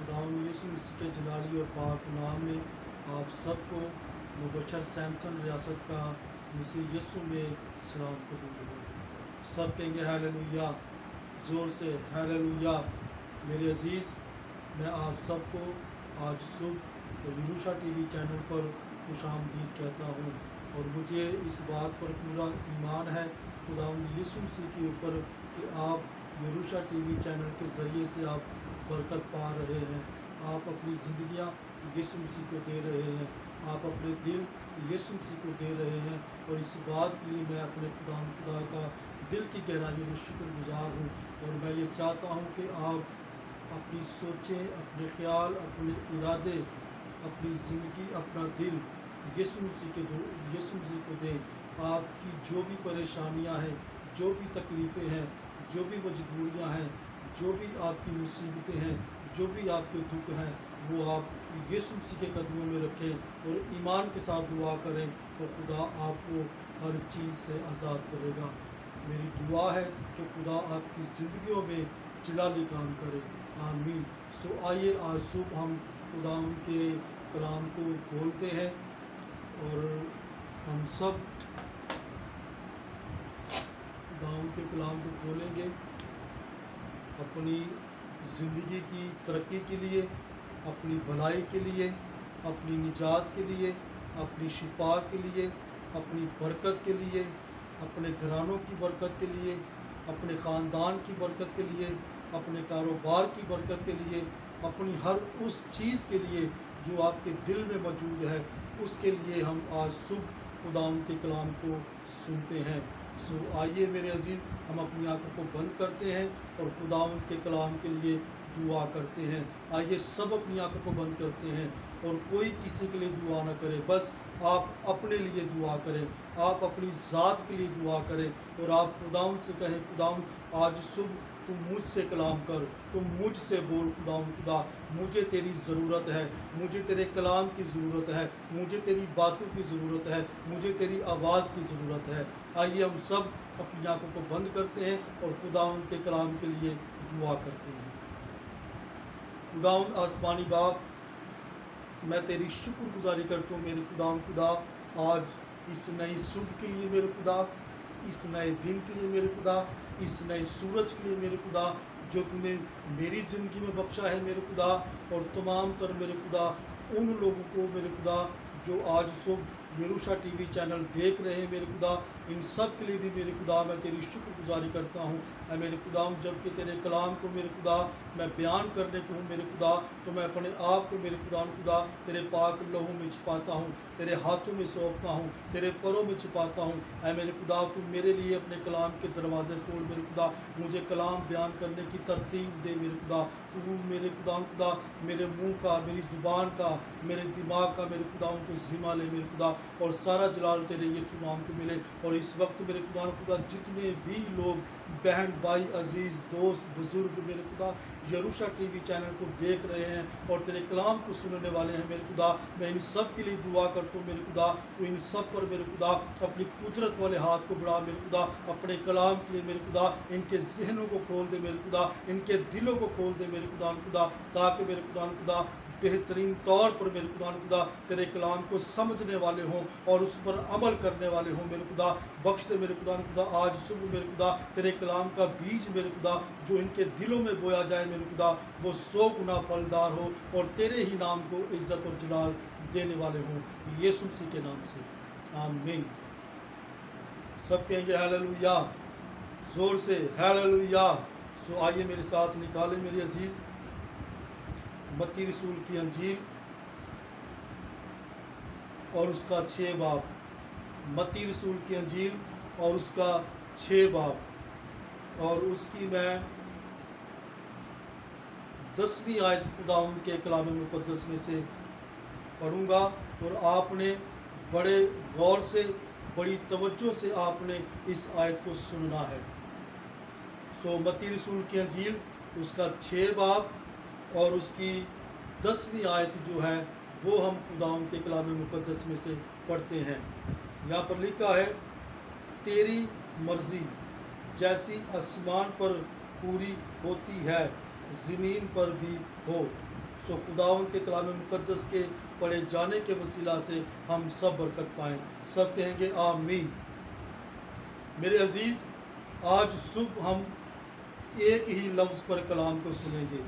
खुदावंद यीशु मसीह के जलाली और पाक नाम में आप सबको मुबशर सैमसन रियासत का मसीह यीशु में सलाम कबूल हो। सब कहेंगे हालेलुया, ज़ोर से हालेलुया। मेरे अजीज़, मैं आप सबको आज सुबह यरूशा टीवी चैनल पर खुशामदीद कहता हूँ और मुझे इस बात पर पूरा ईमान है खुदावंद यीशु मसीह के ऊपर कि आप यरूशा टीवी चैनल के ज़रिए से आप बरकत पा रहे हैं। आप अपनी ज़िंदगियाँ यीशु मसीह को दे रहे हैं, आप अपने दिल यीशु मसीह को दे रहे हैं और इस बात के लिए मैं अपने खुदा का दिल की गहराइयों से शुक्रगुजार हूँ। और मैं ये चाहता हूँ कि आप अपनी सोचें, अपने ख्याल, अपने इरादे, अपनी ज़िंदगी, अपना दिल यीशु मसीह को दें। आपकी जो भी परेशानियाँ हैं, जो भी तकलीफ़ें हैं, जो भी मजबूरियाँ हैं, जो भी आपकी मुसीबतें हैं, जो भी आपके दुख हैं, वो आप यीशु मसीह के कदमों में रखें और ईमान के साथ दुआ करें तो खुदा आपको हर चीज़ से आज़ाद करेगा। मेरी दुआ है कि खुदा आपकी ज़िंदगियों में जलाली काम करे, आमीन। सो आइए आज सुबह हम खुदा के कलाम को खोलते हैं और हम सब खुदा के कलाम को खोलेंगे अपनी ज़िंदगी की तरक्की के लिए, अपनी भलाई के लिए, अपनी निजात के लिए, अपनी शिफा के लिए, अपनी बरकत के लिए, अपने घरानों की बरकत के लिए, अपने ख़ानदान की बरकत के लिए, अपने कारोबार की बरकत के लिए, अपनी हर उस चीज़ के लिए जो आपके दिल में मौजूद है, उसके लिए हम आज सुबह खुदावंद के कलाम को सुनते हैं। सो आइए मेरे अजीज़, हम अपनी आंखों को बंद करते हैं और खुदावंद के कलाम के लिए दुआ करते हैं। आइए सब अपनी आंखों को बंद करते हैं और कोई किसी के लिए दुआ ना करे, बस आप अपने लिए दुआ करें, आप अपनी ज़ात के लिए दुआ करें और आप खुदावंद से कहें, खुदावंद आज सुबह तुम मुझसे कलाम कर, तुम मुझसे बोल खुदावंद। खुदा मुझे तेरी ज़रूरत है, मुझे तेरे कलाम की ज़रूरत है, मुझे तेरी बातों की ज़रूरत है, मुझे तेरी आवाज़ की ज़रूरत है। आइए हम सब अपनी आंखों को बंद करते हैं और खुदावंद के कलाम के लिए दुआ करते हैं। खुदावंद आसमानी बाप, मैं तेरी शुक्रगुजारी करता हूँ मेरे खुदा, आज इस नई सुबह के लिए मेरे खुदा, इस नए दिन के लिए मेरे खुदा, इस नए सूरज के लिए मेरे खुदा जो तूने मेरी ज़िंदगी में बख्शा है मेरे खुदा, और तमाम तर मेरे खुदा उन लोगों को मेरे खुदा जो आज सुबह यरूशा टीवी चैनल देख रहे हैं मेरे खुदा, इन सब के लिए भी मेरे खुदा मैं तेरी शुक्रगुजारी करता हूँ। मेरे खुदा जबकि तेरे कलाम को मेरे खुदा मैं बयान करने को हूँ मेरे खुदा, तो मैं अपने आप को मेरे खुदा तेरे पाक लहू में छिपाता हूँ, तेरे हाथों में सौंपता हूँ, तेरे परों में छिपाता हूँ। मेरे खुदा तू मेरे लिए अपने कलाम के दरवाज़े खोल मेरे खुदा, मुझे कलाम बयान करने की तरतीब दे मेरे खुदा। तू मेरे खुदा मेरे मुँह का, मेरी ज़ुबान का, मेरे दिमाग का मेरे खुदा तो ज़िम्मा ले मेरे खुदा, और सारा जलाल तेरे यीशु नाम को मिले। और इस वक्त मेरे खुदा जितने भी लोग बहन भाई अजीज़ दोस्त बुज़ुर्ग मेरे खुदा यरूशा टीवी चैनल को देख रहे हैं और तेरे कलाम को सुनने वाले हैं मेरे खुदा, मैं इन सब के लिए दुआ करता हूँ मेरे खुदा। तो इन सब पर मेरे खुदा अपनी कुदरत वाले हाथ को बढ़ा मेरे खुदा, अपने कलाम के लिए मेरे खुदा इनके जहनों को खोल दे मेरे खुदा, इनके दिलों को खोल दे मेरे खुदा, ताकि मेरे खुदा बेहतरीन तौर पर मेरे खुदा तेरे कलाम को समझने वाले हों और उस पर अमल करने वाले हों मेरे खुदा। बख्श दे मेरे खुदा आज सुबह मेरे खुदा तेरे कलाम का बीज मेरे खुदा जो इनके दिलों में बोया जाए मेरे खुदा, वो 100 गुना फलदार हो और तेरे ही नाम को इज्जत और जलाल देने वाले हों, यीशु मसीह के नाम से, आमीन। सब कहेंगे हालेलुया, ज़ोर से हालेलुया। सो आइए मेरे साथ निकालें मेरे अजीज़ मत्ती रसूल की अंजील और उसका 6 बाब, मत्ती रसूल की अंजील और उसका 6 बाब, और उसकी मैं 10वीं आयत खुदावंद के कलाम मुक़द्दस में से पढ़ूंगा और आपने बड़े गौर से, बड़ी तवज्जो से आपने इस आयत को सुनना है। सो मत्ती रसूल की अंजील उसका 6 बाब और उसकी 10वीं आयत जो है वो हम खुदावंद के कलाम मुक़द्दस में से पढ़ते हैं। यहाँ पर लिखा है, तेरी मर्ज़ी जैसी आसमान पर पूरी होती है ज़मीन पर भी हो। सो खुदावंद के कलाम मुक़द्दस के पढ़े जाने के वसीला से हम सब बरकत पाएँ। सब कहेंगे आमीन। मेरे अज़ीज़, आज सुबह हम एक ही लफ्ज़ पर कलाम को सुनेंगे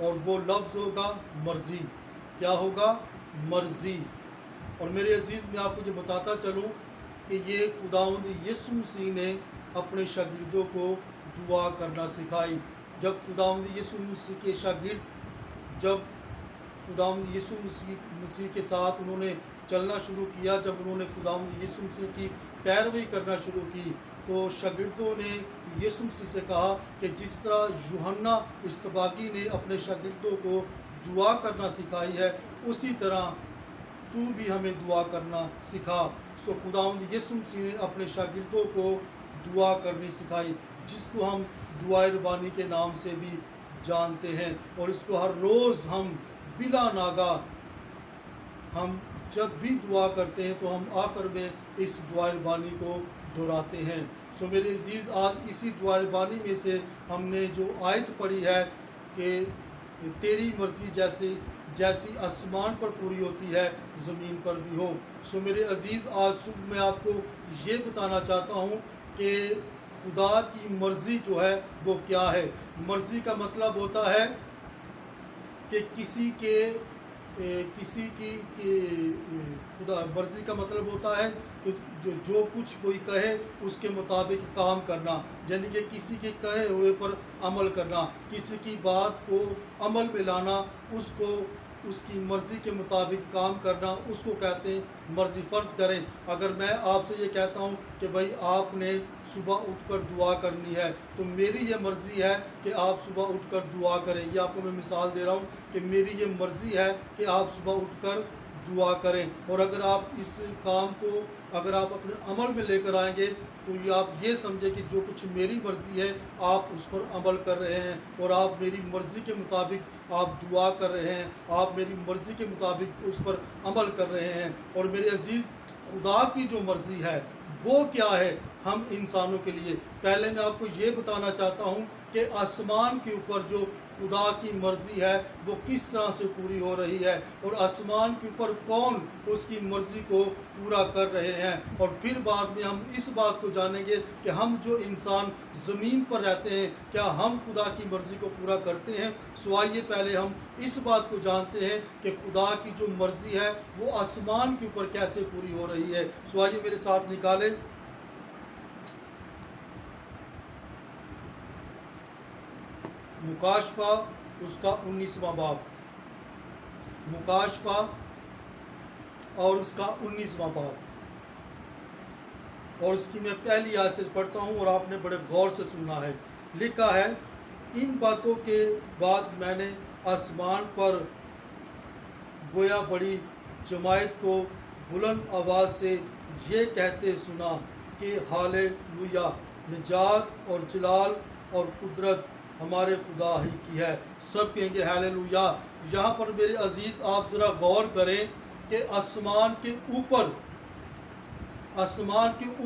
और वो लफ्ज़ होगा मर्ज़ी। क्या होगा? मर्ज़ी। और मेरे अज़ीज़, मैं आपको ये बताता चलूँ कि ये खुदावंद यीशु मसीह ने अपने शागिर्दों को दुआ करना सिखाई। जब खुदावंद यीशु मसीह के शागिर्द जब खुदावंद यीशु मसीह के साथ उन्होंने चलना शुरू किया, जब उन्होंने खुदावंद यीशु मसीह की पैरवी करना शुरू की, तो शागिर्दों ने यीशु मसीह से कहा कि जिस तरह यूहन्ना इस्तबागी ने अपने शागिर्दों को दुआ करना सिखाई है, उसी तरह तू भी हमें दुआ करना सिखा। सो खुदावंद यीशु मसीह ने अपने शागिर्दों को दुआ करनी सिखाई, जिसको हम दुआए रबानी के नाम से भी जानते हैं। और इसको हर रोज़ हम बिला नागा हम जब भी दुआ करते हैं तो हम आखिर में इस दुआए रबानी को दोहराते हैं। सो मेरे अजीज़, आज इसी दुआए रबानी में से हमने जो आयत पढ़ी है कि तेरी मर्ज़ी जैसी आसमान पर पूरी होती है, ज़मीन पर भी हो। सो मेरे अजीज़, आज सुबह मैं आपको ये बताना चाहता हूँ कि खुदा की मर्ज़ी जो है वो क्या है। मर्ज़ी का मतलब होता है कि किसी की खुदा मर्ज़ी का मतलब होता है कि जो कुछ कोई कहे उसके मुताबिक काम करना, यानी कि किसी के कहे हुए पर अमल करना, किसी की बात को अमल में लाना, उसकी मर्ज़ी के मुताबिक काम करना, उसको कहते हैं मर्ज़ी। फ़र्ज़ करें अगर मैं आपसे ये कहता हूँ कि भाई आपने सुबह उठकर दुआ करनी है, तो मेरी ये मर्ज़ी है कि आप सुबह उठकर दुआ करें। ये आपको मैं मिसाल दे रहा हूँ कि मेरी ये मर्ज़ी है कि आप सुबह उठकर दुआ करें। और अगर आप इस काम को अगर आप अपने अमल में लेकर आएंगे तो ये आप ये समझें कि जो कुछ मेरी मर्ज़ी है आप उस पर अमल कर रहे हैं, और आप मेरी मर्ज़ी के मुताबिक आप दुआ कर रहे हैं, आप मेरी मर्ज़ी के मुताबिक उस पर अमल कर रहे हैं। और मेरे अजीज़, खुदा की जो मर्ज़ी है वो क्या है हम इंसानों के लिए? पहले मैं आपको ये बताना चाहता हूँ कि आसमान के ऊपर जो खुदा की मर्ज़ी है वो किस तरह से पूरी हो रही है, और आसमान के ऊपर कौन उसकी मर्ज़ी को पूरा कर रहे हैं। और फिर बाद में हम इस बात को जानेंगे कि हम जो इंसान ज़मीन पर रहते हैं, क्या हम खुदा की मर्ज़ी को पूरा करते हैं। सो आइए पहले हम इस बात को जानते हैं कि खुदा की जो मर्ज़ी है वो आसमान के ऊपर कैसे पूरी हो रही है। सो आइए मेरे साथ निकालें मुकाशफा उसका 19वां बाब, मुकाशफा और उसका 19वां बाब, और उसकी मैं पहली आयत से पढ़ता हूँ और आपने बड़े गौर से सुनना है। लिखा है, इन बातों के बाद मैंने आसमान पर गोया बड़ी जमायत को बुलंद आवाज़ से ये कहते सुना कि हालेलुया, निजात और जलाल और कुदरत हमारे खुदा ही की है। सब कहेंगे हालेलुया। यहाँ पर मेरे अजीज़ आप ज़रा गौर करें कि आसमान के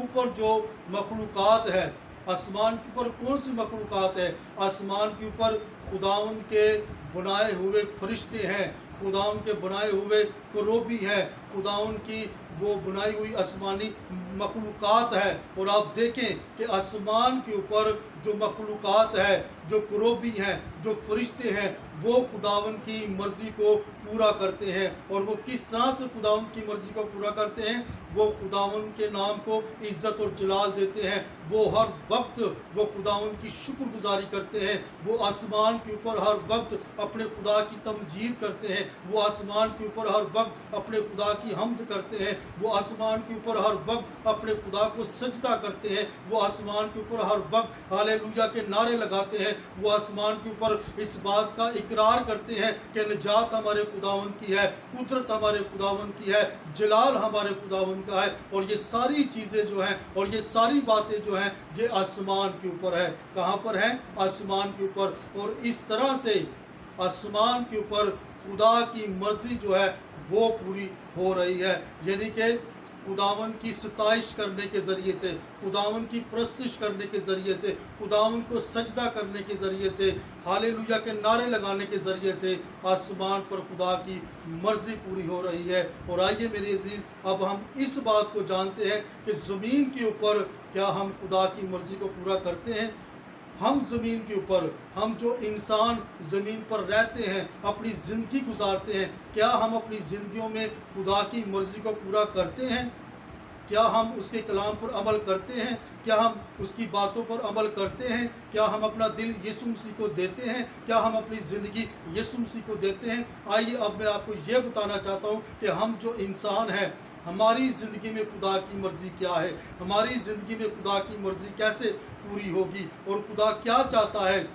ऊपर जो मखलूक़ात है, आसमान के ऊपर कौन सी मखलूक़ात है? आसमान के ऊपर खुदावंद के बनाए हुए फरिश्ते हैं, खुदावंद के बनाए हुए करोबी हैं, खुदावंद की वो बनाई हुई आसमानी मखलूक़ात है। और आप देखें कि आसमान के ऊपर जो मखलूक़ात है, जो करोबी हैं, जो फरिश्ते हैं, वो खुदावंद की मर्ज़ी को पूरा करते हैं। और वो किस तरह से खुदावंद की मर्ज़ी को पूरा करते हैं? वो खुदावंद के नाम को इज़्ज़त और जलाल देते हैं। वो हर वक्त वो खुदावंद की शुक्रगुजारी करते हैं। वो आसमान के ऊपर हर वक्त अपने खुदा की तमजीद करते हैं। वो आसमान के ऊपर हर वक्त अपने खुदा की हम्द करते हैं। वो आसमान के ऊपर हर वक्त अपने खुदा को सजदा करते हैं। वो आसमान के ऊपर हर वक्त हालेलुया के नारे लगाते हैं। वो आसमान के ऊपर इस बात का इकरार करते हैं कि निजात हमारे खुदावंद की है, कुदरत हमारे खुदावंद की है, जलाल हमारे खुदावंद का है। और ये सारी चीज़ें जो हैं और ये सारी बातें जो हैं ये आसमान के ऊपर है। कहाँ पर हैं? आसमान के ऊपर। और इस तरह से आसमान के ऊपर खुदा की मर्ज़ी जो है वो पूरी हो रही है। यानी कि खुदावन की सताइश करने के ज़रिए से, खुदावन की प्रस्तुश करने के ज़रिए से, खुदावन को सजदा करने के ज़रिए से, हालेलुया के नारे लगाने के ज़रिए से आसमान पर खुदा की मर्ज़ी पूरी हो रही है। और आइए मेरे अजीज़, अब हम इस बात को जानते हैं कि ज़मीन के ऊपर क्या हम खुदा की मर्ज़ी को पूरा करते हैं। हम ज़मीन के ऊपर, हम जो इंसान ज़मीन पर रहते हैं, अपनी ज़िंदगी गुजारते हैं, क्या हम अपनी ज़िंदगियों में खुदा की मर्ज़ी को पूरा करते हैं? क्या हम उसके कलाम पर अमल करते हैं? क्या हम उसकी बातों पर अमल करते हैं? क्या हम अपना दिल यीशु मसीह को देते हैं? क्या हम अपनी ज़िंदगी यीशु मसीह को देते हैं? आइए अब मैं आपको ये बताना चाहता हूँ कि हम जो इंसान हैं, हमारी ज़िंदगी में खुदा की मर्ज़ी क्या है, हमारी ज़िंदगी में खुदा की मर्ज़ी कैसे पूरी होगी, और खुदा क्या चाहता है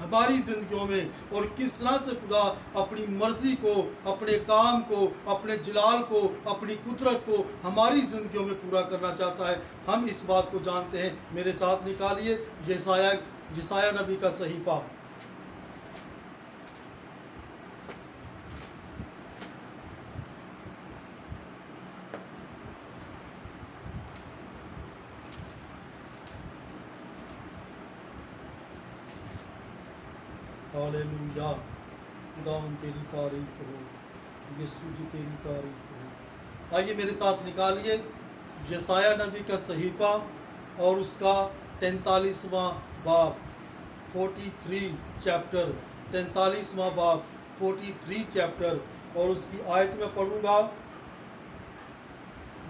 हमारी ज़िंदगियों में, और किस तरह से खुदा अपनी मर्ज़ी को, अपने काम को, अपने जलाल को, अपनी कुदरत को हमारी ज़िंदगियों में पूरा करना चाहता है। हम इस बात को जानते हैं। मेरे साथ निकालिए यशायाह नबी का सहीफ़ा। हालेलुया, खुदावन तेरी तारीफ हो, यीशु जी तेरी तारीफ हो। आइए मेरे साथ निकालिए यशायाह नबी का सहीफ़ा और उसका 43वां बाब, 43 चैप्टर, 43वां बाब, 43 चैप्टर, और उसकी आयत में पढ़ूंगा।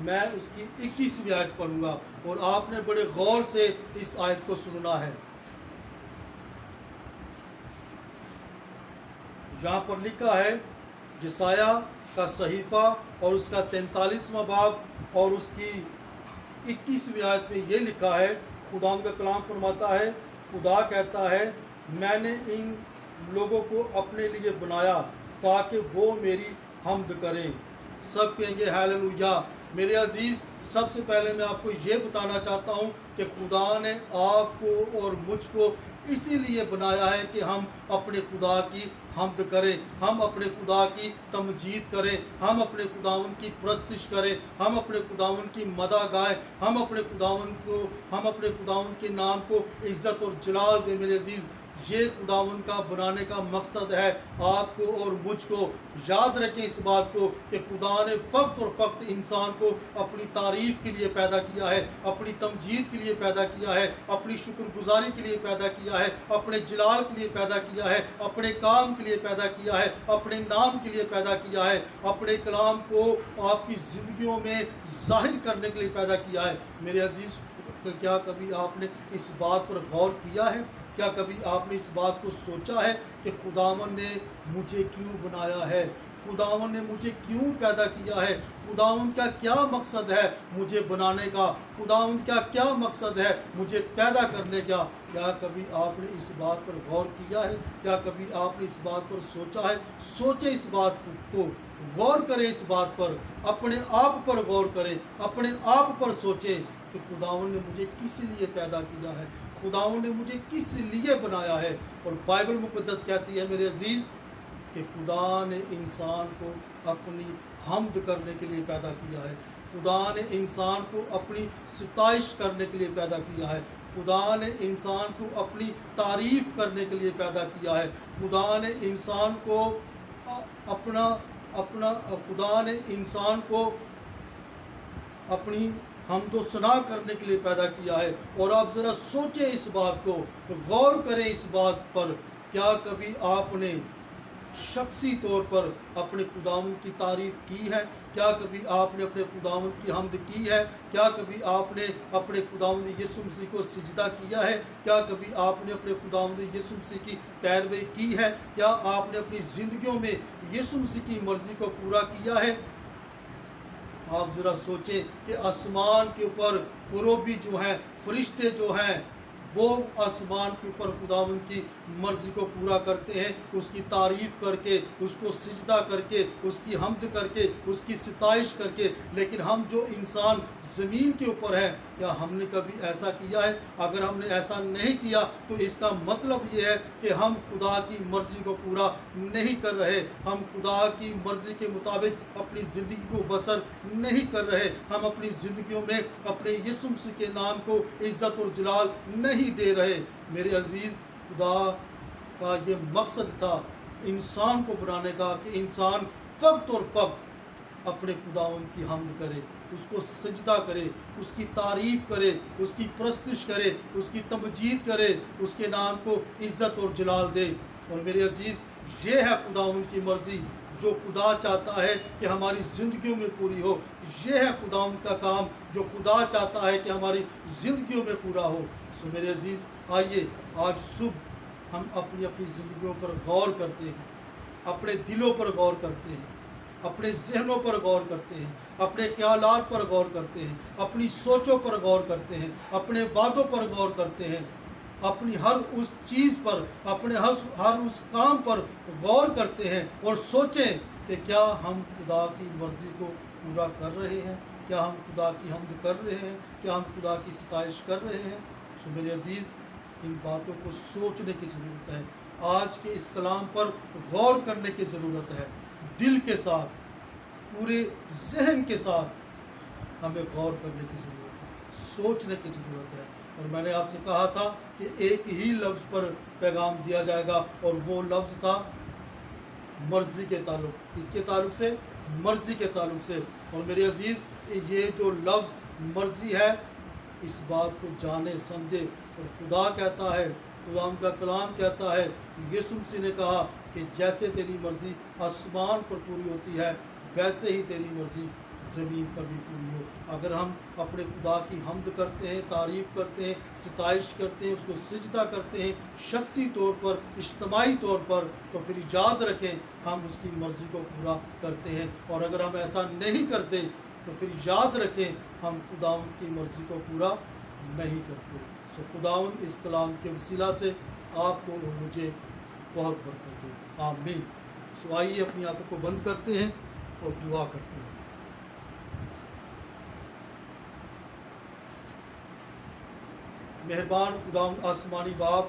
मैं उसकी 21वीं आयत पढ़ूंगा और आपने बड़े गौर से इस आयत को सुनना है। यहाँ पर लिखा है यशायाह का सहीफ़ा और उसका 43वां बाब और उसकी 21वीं आयत में ये लिखा है, खुदा का कलाम फरमाता है, खुदा कहता है, मैंने इन लोगों को अपने लिए बनाया ताकि वो मेरी हम्द करें। सब कहेंगे हालेलुया। मेरे अजीज़, सबसे पहले मैं आपको ये बताना चाहता हूँ कि खुदा ने आपको और मुझको इसीलिए बनाया है कि हम अपने खुदा की हम्द करें, हम अपने खुदा की तमजीद करें, हम अपने खुदावन की प्रस्तुश करें, हम अपने खुदावन की मदा गाएं, हम अपने खुदावन के नाम को इज़्ज़त और जलाल दें। मेरे अजीज़, ये खुदावन का बनाने का मकसद है आपको और मुझको। याद रखें इस बात को कि खुदा ने फ़क्त और फ़क्त इंसान को अपनी तारीफ़ के लिए पैदा किया है, अपनी तमजीद के लिए पैदा किया है, अपनी शुक्रगुजारी के लिए पैदा किया है, अपने जलाल के लिए पैदा किया है, अपने काम के लिए पैदा किया है, अपने नाम के लिए पैदा किया है, अपने कलाम को आपकी ज़िंदगियों में ज़ाहिर करने के लिए पैदा किया है। मेरे अजीज़, क्या कभी आपने इस बात पर गौर किया है? क्या कभी आपने इस बात को सोचा है कि खुदावन ने मुझे क्यों बनाया है, खुदावन ने मुझे क्यों पैदा किया है, खुदावन का क्या मकसद है मुझे बनाने का, खुदावन का क्या मकसद है मुझे पैदा करने का? क्या कभी आपने इस बात पर गौर किया है? क्या कभी आपने इस बात पर सोचा है? सोचें इस बात को, गौर करें इस बात पर, अपने आप पर गौर करें, अपने आप पर सोचें कि खुदावन ने मुझे किस लिए पैदा किया है, खुदावन ने मुझे किस लिए बनाया है। और बाइबल मुक़द्दस कहती है मेरे अजीज़ कि खुदा ने इंसान को अपनी हम्द करने के लिए पैदा किया है, खुदा ने इंसान को अपनी सताइश करने के लिए पैदा किया है, खुदा ने इंसान को अपनी तारीफ़ करने के लिए पैदा किया है, खुदा ने इंसान को खुदा ने इंसान को अपनी हमदो सना करने के लिए पैदा किया है। और आप ज़रा सोचें इस बात को, गौर करें इस बात पर, क्या कभी आपने शख्सी तौर पर अपने खुदावंद की तारीफ़ की है? क्या कभी आपने अपने खुदावंद की हम्द की है? क्या कभी आपने अपने खुदावंद यीशु मसीह को सिजदा किया है? क्या कभी आपने अपने खुदावंद यीशु मसीह की पैरवी की है? क्या आपने अपनी ज़िंदगियों में यीशु मसीह की मर्ज़ी को पूरा किया है? आप ज़रा सोचें कि आसमान के ऊपर कुरूबी जो हैं, फरिश्ते जो हैं, وہ آسمان کے اوپر خداوند کی مرضی کو پورا کرتے ہیں، اس کی تعریف کر کے، اس کو سجدہ کر کے، اس کی حمد کر کے، اس کی ستائش کر کے۔ لیکن ہم جو انسان زمین کے اوپر ہیں، کیا ہم نے کبھی ایسا کیا ہے؟ اگر ہم نے ایسا نہیں کیا تو اس کا مطلب یہ ہے کہ ہم خدا کی مرضی کو پورا نہیں کر رہے، ہم خدا کی مرضی کے مطابق اپنی زندگی کو بسر نہیں کر رہے، ہم اپنی زندگیوں میں اپنے یسوع مسیح کے نام کو عزت اور جلال نہیں دے رہے۔ میرے عزیز، خدا کا یہ مقصد تھا انسان کو بنانے کا کہ انسان وقت اور وقت اپنے خداوند کی حمد کرے، اس کو سجدہ کرے، اس کی تعریف کرے، اس کی پرستش کرے، اس کی تمجید کرے، اس کے نام کو عزت اور جلال دے۔ اور میرے عزیز، یہ ہے خداوند کی مرضی جو خدا چاہتا ہے کہ ہماری زندگیوں میں پوری ہو۔ یہ ہے خداوند کا کام جو خدا چاہتا ہے کہ ہماری زندگیوں میں پورا ہو۔ سو میرے عزیز، آئیے آج صبح ہم اپنی زندگیوں پر غور کرتے ہیں، اپنے دلوں پر غور کرتے ہیں، اپنے ذہنوں پر غور کرتے ہیں، اپنے خیالات پر غور کرتے ہیں، اپنی سوچوں پر غور کرتے ہیں، اپنے وعدوں پر غور کرتے ہیں، اپنی ہر اس چیز پر، اپنے ہر اس کام پر غور کرتے ہیں اور سوچیں کہ کیا ہم خدا کی مرضی کو پورا کر رہے ہیں، کیا ہم خدا کی حمد کر رہے ہیں، کیا ہم خدا کی ستائش کر رہے ہیں۔ سو میرے عزیز، ان باتوں کو سوچنے کی ضرورت ہے، آج کے اس کلام پر غور کرنے کی ضرورت ہے، دل کے ساتھ، پورے ذہن کے ساتھ ہمیں غور کرنے کی ضرورت ہے، سوچنے کی ضرورت ہے۔ اور میں نے آپ سے کہا تھا کہ ایک ہی لفظ پر پیغام دیا جائے گا، اور وہ لفظ تھا مرضی کے تعلق۔ اس کے تعلق سے؟ مرضی کے تعلق سے۔ اور میرے عزیز، یہ جو لفظ مرضی ہے، اس بات کو جانے سمجھے۔ اور خدا کہتا ہے، خدا کا کلام کہتا ہے، یسوع مسیح نے کہا کہ جیسے تیری مرضی آسمان پر پوری ہوتی ہے، ویسے ہی تیری مرضی زمین پر بھی پوری ہو۔ اگر ہم اپنے خدا کی حمد کرتے ہیں، تعریف کرتے ہیں، ستائش کرتے ہیں، اس کو سجدہ کرتے ہیں شخصی طور پر، اجتماعی طور پر، تو پھر یاد رکھیں ہم اس کی مرضی کو پورا کرتے ہیں۔ اور اگر ہم ایسا نہیں کرتے تو پھر یاد رکھیں ہم خداوند کی مرضی کو پورا نہیں کرتے۔ سو خداوند اس کلام کے وسیلہ سے آپ کو اور مجھے بہت برکت دے، آمین۔ سو آئیے اپنی آنکھوں کو بند کرتے ہیں اور دعا کرتے ہیں۔ مہربان خداوند آسمانی باپ،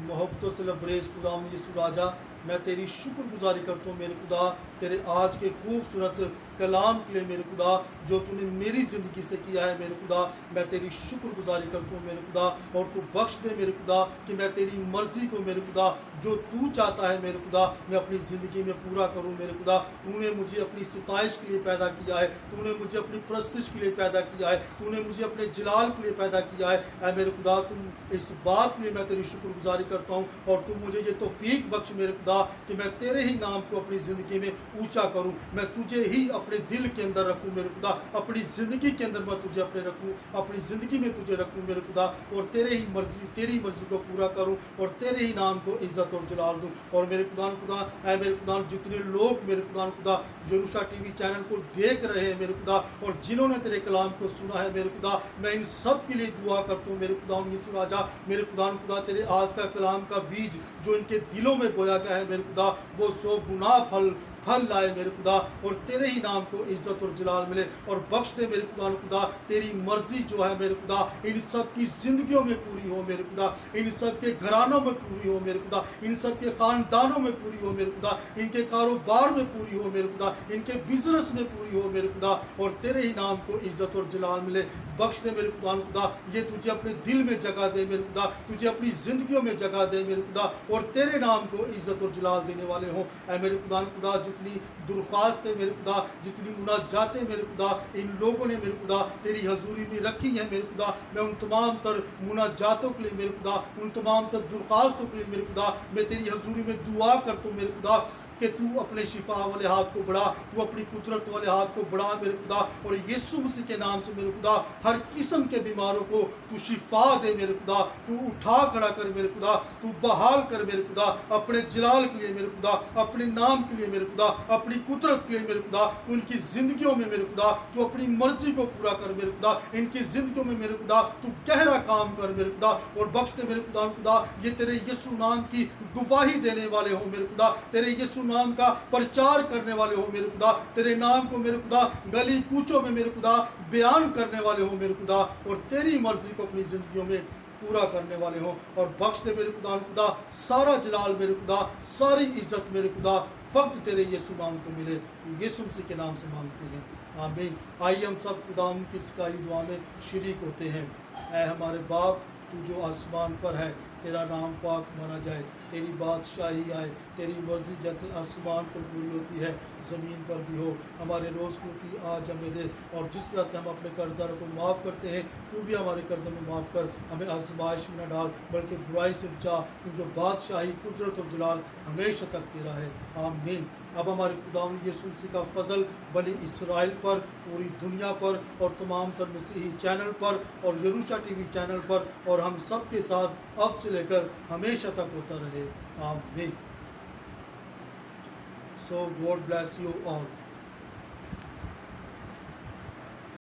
محبتوں سے لبریز خداوند یسوع راجا، میں تیری شکر گزاری کرتا ہوں میرے خدا، تیرے آج کے خوبصورت کلام کے لیے میرے خدا جو تو نے میری زندگی سے کیا ہے میرے خدا۔ میں تیری شکر گزاری کرتا ہوں میرے خدا، اور تو بخش دے میرے خدا کہ میں تیری مرضی کو میرے خدا جو تو چاہتا ہے میرے خدا میں اپنی زندگی میں پورا کروں میرے خدا۔ تو نے مجھے اپنی ستائش کے لیے پیدا کیا ہے، تو نے مجھے اپنی پرستش کے لیے پیدا کیا ہے، تو نے مجھے اپنے جلال کے لیے پیدا کیا ہے۔ اے میرے خدا، تم اس بات کے لیے میں تیری شکر گزاری کرتا ہوں، اور تو مجھے یہ توفیق بخش میرے خدا کہ میں تیرے ہی نام کو اپنی زندگی میں اونچا کروں، میں تجھے ہی اپنے دل کے اندر رکھوں میرے خدا، اپنی زندگی کے اندر میں تجھے اپنے رکھوں، اپنی زندگی میں تجھے رکھوں میرے خدا، اور تیرے ہی مرضی، تیری مرضی کو پورا کروں، اور تیرے ہی نام کو عزت اور جلال دوں۔ اور میرے خدا اے میرے خدا، جتنے لوگ میرے خدا یروشا ٹی وی چینل کو دیکھ رہے ہیں میرے خدا، اور جنہوں نے تیرے کلام کو سنا ہے میرے خدا، میں ان سب کے لیے دعا کرتا ہوں میرے خدا یسوع راجا۔ میرے خدا تیرے آج کا کلام کا بیج جو ان کے دلوں میں بویا گیا ہے میرے خدا، وہ 100 گنا پھل لائے میرے خدا، اور تیرے ہی نام کو عزت اور جلال ملے۔ اور بخش دے میرے خدا تیری مرضی جو ہے میرے خدا ان سب کی زندگیوں میں پوری ہو میرے خدا، ان سب کے گھرانوں میں پوری ہو میرے خدا، ان سب کے خاندانوں میں پوری ہو میرے خدا، ان کے کاروبار میں پوری ہو میرے خدا، ان کے بزنس میں پوری ہو میرے خدا، اور تیرے ہی نام کو عزت اور جلال ملے۔ بخش دے میرے خدا یہ تجھے اپنے دل میں جگہ دے میرے خدا، تجھے اپنی زندگیوں میں جگہ دے میرے خدا، اور تیرے نام کو عزت اور جلال دینے والے ہوں۔ اے میرے خدا جتنی درخواستیں میرے خدا، جتنی مناجاتیں میرے خدا ان لوگوں نے میرے خدا تیری حضوری میں رکھی ہیں میرے خدا، میں ان تمام تر مناجاتوں کے لیے میرے خدا، ان تمام تر درخواستوں کے لیے میرے خدا میں تیری حضوری میں دعا کرتا ہوں میرے خدا کہ تو اپنے شفا والے ہاتھ کو بڑھا, تو اپنی قدرت والے ہاتھ کو بڑھا میرے خدا, اور یسوع مسیح کے نام سے میرے خدا ہر قسم کے بیماروں کو تو شفا دے میرے خدا, تو اٹھا کھڑا کر میرے خدا, تو بحال کر میرے خدا, اپنے جلال کے لیے میرے خدا, اپنے نام کے لیے میرے خدا, اپنی قدرت کے لیے میرے خدا, تو ان کی زندگیوں میں میرے خدا تو اپنی مرضی کو پورا کر میرے خدا, ان کی زندگیوں میں میرے خدا تو گہرا کام کر میرے خدا, اور بخش دے میرے خدا یہ تیرے یسوع نام کی گواہی دینے والے ہوں میرے خدا, تیرے یسوع نام کا پرچار کرنے والے ہوں میرے خدا, تیرے نام کو میرے خدا گلی کوچوں میں میرے خدا بیان کرنے والے ہوں میرے خدا, اور تیری مرضی کو اپنی زندگیوں میں پورا کرنے والے ہوں, اور بخش دے میرے خدا سارا جلال میرے خدا, ساری عزت میرے خدا فقط تیرے یسوع نام کو ملے, یسوع مسیح کے نام سے مانگتے ہیں, آمین. آئیے ہم سب خدا ان کی سکائی دعا میں شریک ہوتے ہیں. اے ہمارے باپ تو جو آسمان پر ہے, تیرا نام پاک مانا جائے, تیری بادشاہی آئے, تیری مرضی جیسے آسمان پر پوری ہوتی ہے زمین پر بھی ہو. ہمارے روز کی روٹی آج ہمیں دے, اور جس طرح سے ہم اپنے قرض داروں کو معاف کرتے ہیں تو بھی ہمارے قرض میں معاف کر, ہمیں آزمائش میں نہ ڈال بلکہ برائی سے بچا, کیونکہ جو بادشاہی قدرت اور جلال ہمیشہ تک تیرا ہے, آمین. اب ہمارے خداوند یسوع مسیح کا فضل بنی اسرائیل پر, پوری دنیا پر, اور تمام تر مسیحی چینل پر, اور یروشا ٹی وی چینل پر, اور ہم سب کے ساتھ اب سے لے کر ہمیشہ تک ہوتا رہے, آمین. So God bless you all.